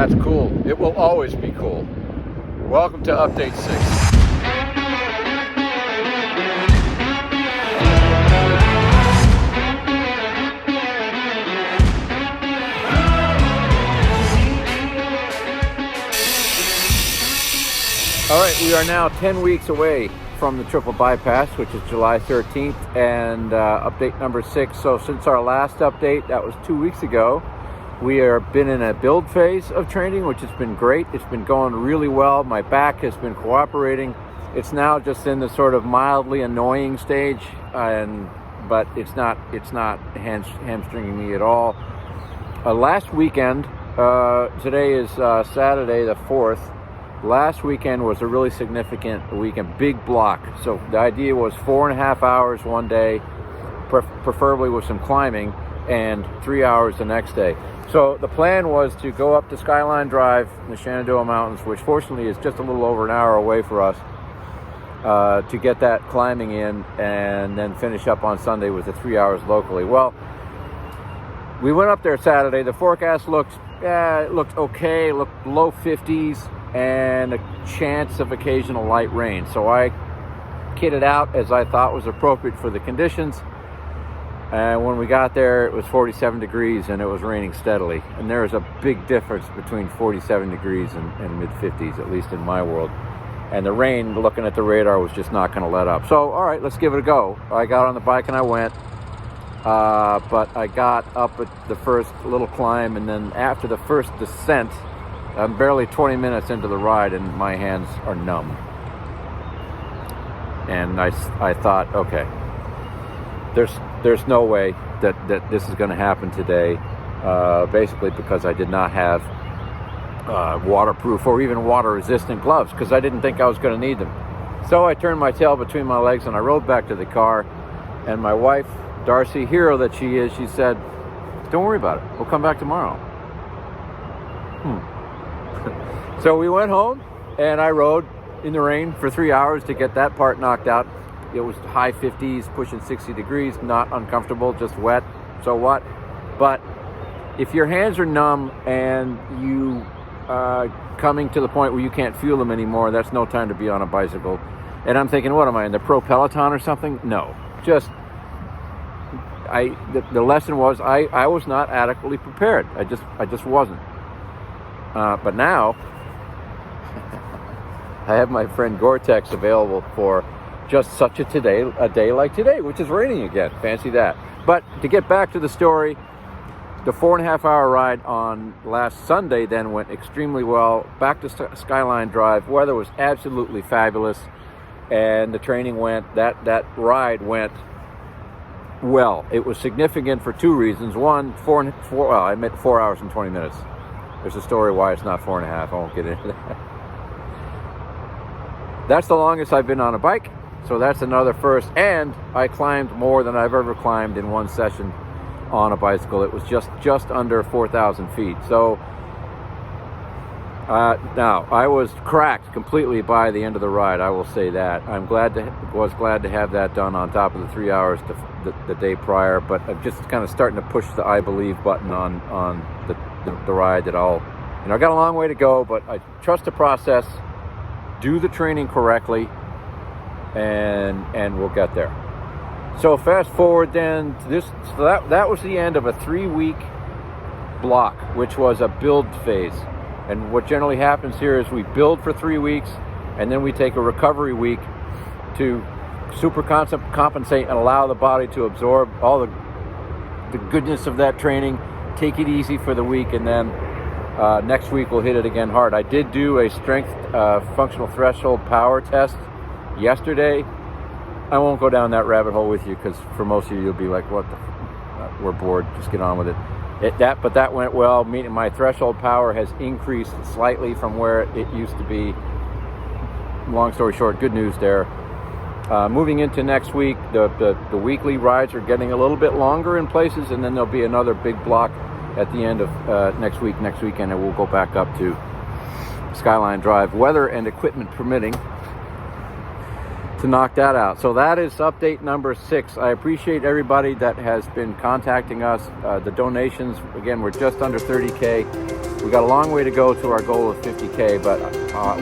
That's cool. It will always be cool. Welcome to Update 6. All right, we are now 10 weeks away from the triple bypass, which is July 13th, and update number 6. So since our last update, that was 2 weeks ago, we have been in a build phase of training, which has been great. It's been going really well. My back has been cooperating. It's now just in the sort of mildly annoying stage, but it's not hamstringing me at all. Last weekend, today is Saturday the 4th. Last weekend was a really significant weekend, big block. So the idea was 4.5 hours one day, preferably with some climbing, and 3 hours the next day. So the plan was to go up to Skyline Drive in the Shenandoah Mountains, which fortunately is just a little over an hour away for us, to get that climbing in, and then finish up on Sunday with the 3 hours locally. Well, we went up there Saturday. The forecast looked okay, looked low 50s, and a chance of occasional light rain. So I kitted out as I thought was appropriate for the conditions. And when we got there, it was 47 degrees and it was raining steadily. And there is a big difference between 47 degrees and mid-50s, at least in my world. And the rain, looking at the radar, was just not going to let up. So, all right, let's give it a go. I got on the bike and I went. But I got up at the first little climb, and then after the first descent, I'm barely 20 minutes into the ride and my hands are numb. And I thought, okay, there's no way that this is going to happen today, basically because I did not have waterproof or even water-resistant gloves, because I didn't think I was going to need them. So I turned my tail between my legs and I rode back to the car, and my wife, Darcy, hero that she is, she said, "Don't worry about it. We'll come back tomorrow." So we went home, and I rode in the rain for 3 hours to get that part knocked out. It was high 50s, pushing 60 degrees, not uncomfortable, just wet, so what? But if your hands are numb and you coming to the point where you can't feel them anymore, that's no time to be on a bicycle. And I'm thinking, what am I, in the pro peloton or something? No, just the lesson was I was not adequately prepared. I just wasn't. But now I have my friend Gore-Tex available for just such a day like today, which is raining again. Fancy that. But to get back to the story, the 4.5 hour ride on last Sunday then went extremely well. Back to Skyline Drive, weather was absolutely fabulous, and the training that ride went well. It was significant for two reasons. One, I meant 4 hours and 20 minutes. There's a story why it's not 4.5. I won't get into that. That's the longest I've been on a bike, so that's another first. And I climbed more than I've ever climbed in one session on a bicycle. It was just under 4,000 feet. So now I was cracked completely by the end of the ride. I will say that. Was glad to have that done on top of the 3 hours the day prior. But I'm just kind of starting to push the I believe button on the ride that I got a long way to go, but I trust the process, do the training correctly, and we'll get there. So fast forward then, that was the end of a 3-week block, which was a build phase. And what generally happens here is we build for 3 weeks, and then we take a recovery week to super compensate and allow the body to absorb all the goodness of that training, take it easy for the week, and then next week we'll hit it again hard. I did do a strength functional threshold power test yesterday. I won't go down that rabbit hole with you, because for most of you, you'll be like, what we're bored, just get on with it. But that went well, meaning my threshold power has increased slightly from where it used to be. Long story short, good news there. Moving into next week, the weekly rides are getting a little bit longer in places, and then there'll be another big block at the end of next weekend, and we'll go back up to Skyline Drive, weather and equipment permitting. to knock that out. So that is update number 6. I appreciate everybody that has been contacting us. The donations, again, we're just under 30K. We got a long way to go to our goal of 50K, but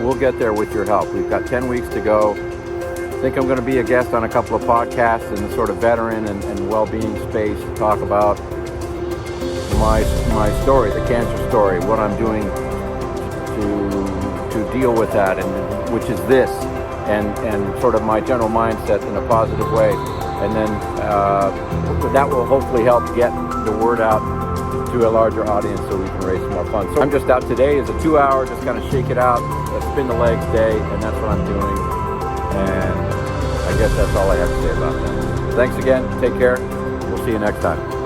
we'll get there with your help. We've got 10 weeks to go. I think I'm going to be a guest on a couple of podcasts in the sort of veteran and well-being space to talk about my story, the cancer story, what I'm doing to deal with that, and which is this, and sort of my general mindset in a positive way. And then that will hopefully help get the word out to a larger audience so we can raise some more funds. So I'm just out today. Is a 2-hour, just kind of shake it out, spin the legs day, and that's what I'm doing. And I guess that's all I have to say about that. Thanks again. Take care. We'll see you next time.